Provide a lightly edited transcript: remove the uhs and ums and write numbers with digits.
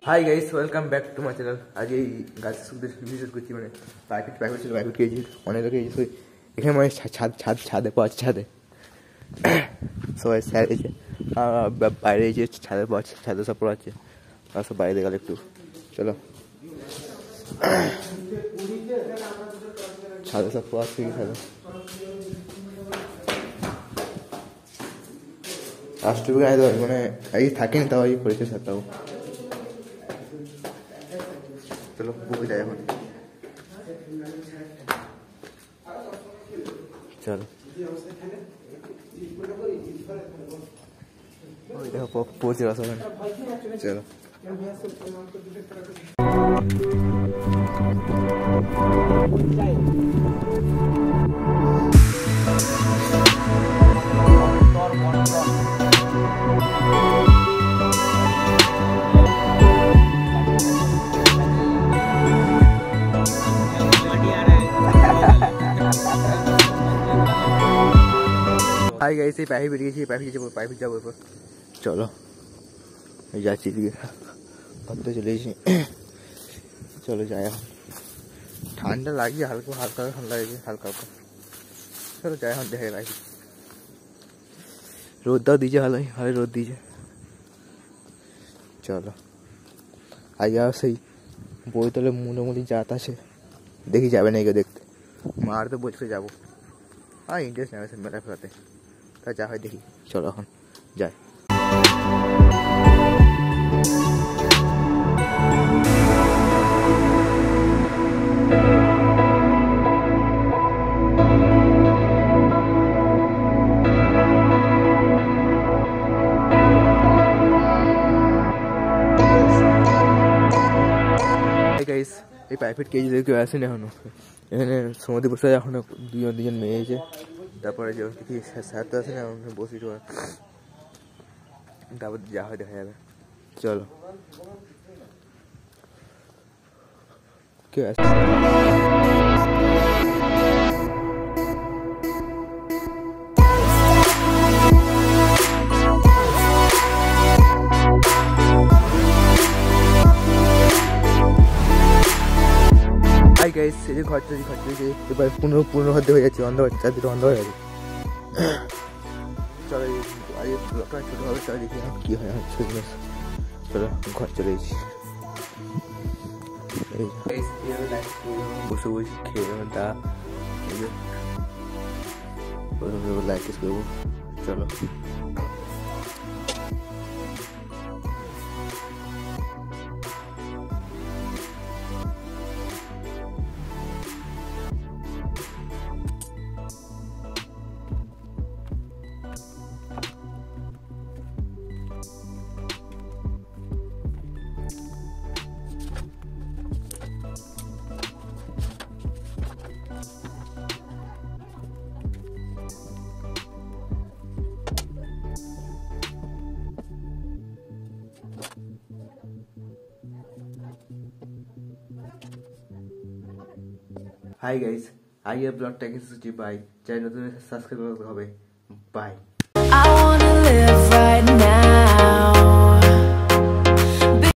Hi guys, welcome back to my channel. আজ এই গাছের সুখদের ভিজিট করছি, মানে প্রাইভেট ছিল, প্রাইভেট কেজি অনেক লোক এই এখানে মানে ছাদে পাওয়া ছাদে সবাই স্যার এসে বাইরে এসে ছাদে পাওয়াচ্ছে, ছাদে সব পড়াচ্ছে, আর সব বাইরে গেল একটু। চলো ছাদে সব পড়াচ্ছে কি ছাদে রাষ্ট্রবিজ্ঞান মানে এই থাকেনি, তাও এই করেছে স্যার, তাও চলো বুকে যাই এখন। চলো ওই দেখো পৌঁছে গেছে ওখানে। চলো হাই গাইস, এই পাইপ বেরিয়েছি, পাইপ যাবো এরপর। চলো এই যাচ্ছি দিকে, ভাবতে চলে এসেছি। চলো যাই এখন। ঠান্ডা লাগছে, হালকা হালকা ঠান্ডা লাগছে, হালকা হালকা। চলো যাই এখন, দেখে পাইপ। রোদটাও দিয়েছে, ভালোই ভালোই রোদ দিয়েছে। চলো আজ আর সেই বইতলে মোটামুটি জাত আছে, দেখি যাবে না এগুলো দেখতে। মার তো বলছে যাবো, আর ইন্টারেস্ট নেবে মেলা ফেলাতে, তা যা হয় দেখি। চলো এখন যাই। গাইস, এই প্রাইভেট কেজি কেউ আসেনি এখনো। এখানে সমুদ্রে বসে এখনো দুজন মেয়ে এসে, তারপরে যে দেখি স্যার তো আসেনি, এখন বসি, তারপর যা হয় দেখা যাবে। চলো কে আসছে? হাই গাইস, এই যে ঘর তৈরি এবার পুনর হতে হয়ে যাচ্ছে, অন্ধ হচ্ছে, চারদিকে অন্ধ হয়ে গেছে। চলো আজ ব্লগটা ছোটো হবে, চলো দেখি কী হয়। চলো ঘর চলে এসেছি, বসে বসে খেয়ে তা লাইক করবো। চলো হাই গাইস, আজকের ব্লগটা কিছু বাই, চাই নতুন সাবস্ক্রাইব করতে হবে। বাই।